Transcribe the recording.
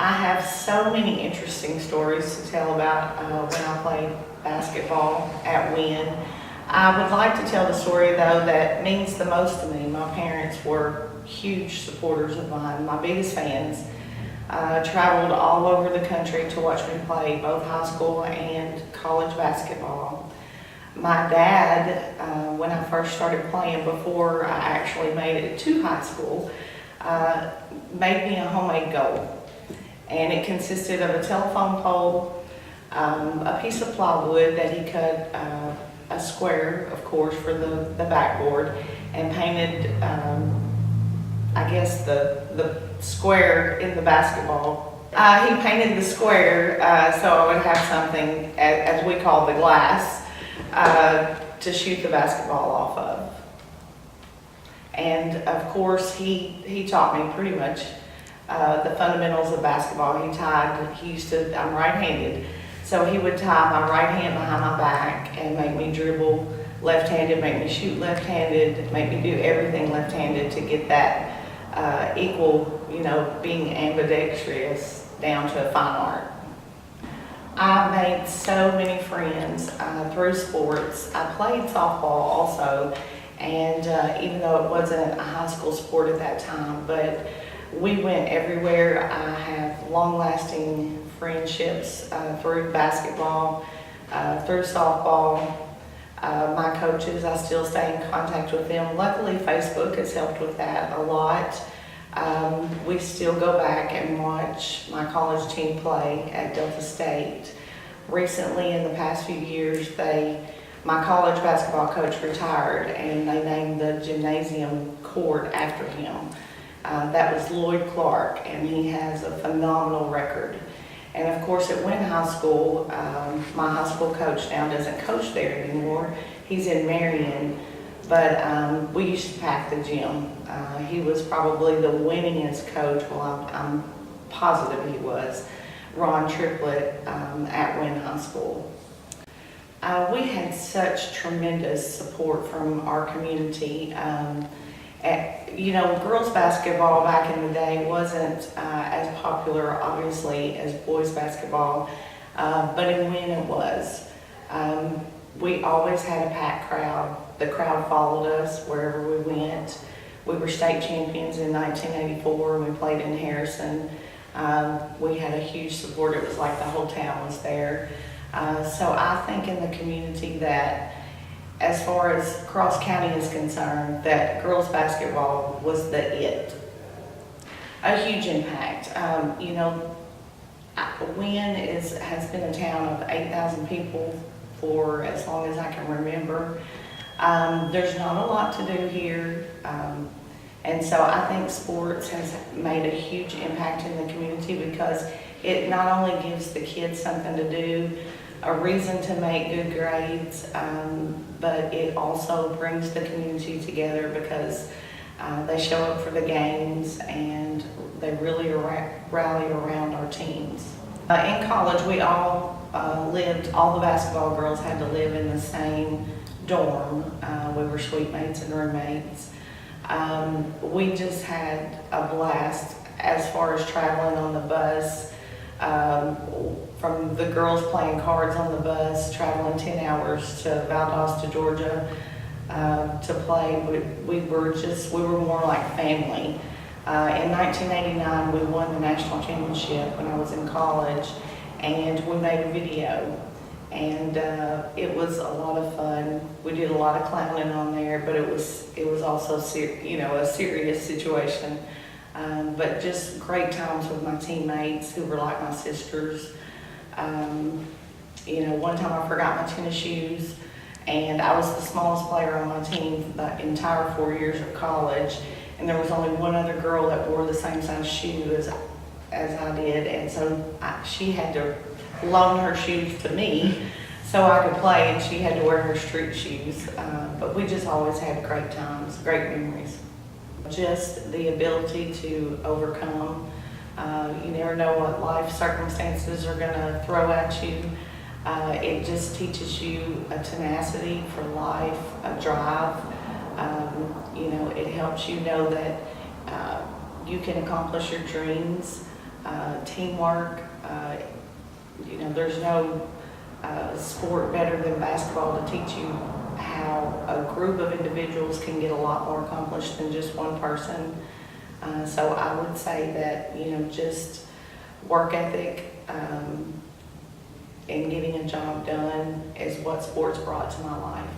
I have so many interesting stories to tell about when I played basketball at Wynne. I would like to tell the story, though, that means the most to me. My parents were huge supporters of mine, my biggest fans. Traveled all over the country to watch me play both high school and college basketball. My dad, when I first started playing, before I actually made it to high school, made me a homemade goal. And it consisted of a telephone pole, a piece of plywood that he cut a square, of course, for the backboard, and painted, I guess, the square in the basketball. He painted the square so I would have something, as we call the glass, to shoot the basketball off of. And of course, he taught me pretty much the fundamentals of basketball. I'm right-handed, so he would tie my right hand behind my back and make me dribble left-handed, make me shoot left-handed, make me do everything left-handed to get that equal, being ambidextrous down to a fine art. I made so many friends through sports. I played softball also, and even though it wasn't a high school sport at that time, but we went everywhere. I have long-lasting friendships through basketball, through softball. My coaches, I still stay in contact with them. Luckily, Facebook has helped with that a lot. We still go back and watch my college team play at Delta State. Recently, in the past few years, my college basketball coach retired, and they named the gymnasium court after him. That was Lloyd Clark, and he has a phenomenal record. And of course, at Wynne High School, my high school coach now doesn't coach there anymore. He's in Marion, but we used to pack the gym. He was probably the winningest coach. Well, I'm positive he was. Ron Triplett at Wynne High School. We had such tremendous support from our community. Girls basketball back in the day wasn't as popular, obviously, as boys basketball, but in Wynne it was. We always had a packed crowd. The crowd followed us wherever we went. We were state champions in 1984, and we played in Harrison. We had a huge support. It was like the whole town was there. So I think in the community that, as far as Cross County is concerned, that girls basketball was the it. A huge impact. Wynne has been a town of 8,000 people for as long as I can remember. There's not a lot to do here. And so I think sports has made a huge impact in the community because it not only gives the kids something to do, a reason to make good grades, but it also brings the community together because they show up for the games and they really rally around our teams. In college, we all all the basketball girls had to live in the same dorm. We were suite mates and roommates. We just had a blast as far as traveling on the bus. From the girls playing cards on the bus, traveling 10 hours to Valdosta, Georgia, to play. We were more like family. In 1989, we won the national championship when I was in college, and we made a video, and it was a lot of fun. We did a lot of clowning on there, but it was also a serious situation. But just great times with my teammates who were like my sisters. One time I forgot my tennis shoes, and I was the smallest player on my team the entire 4 years of college, and there was only one other girl that wore the same size shoe as I did, and so she had to loan her shoes to me so I could play, and she had to wear her street shoes. But we just always had great times, great memories. Just the ability to overcome. You never know what life circumstances are going to throw at you. It just teaches you a tenacity for life, a drive. It helps you know that you can accomplish your dreams. teamwork. You know, there's no sport better than basketball to teach you how a group of individuals can get a lot more accomplished than just one person. So I would say that, you know, just work ethic and getting a job done is what sports brought to my life.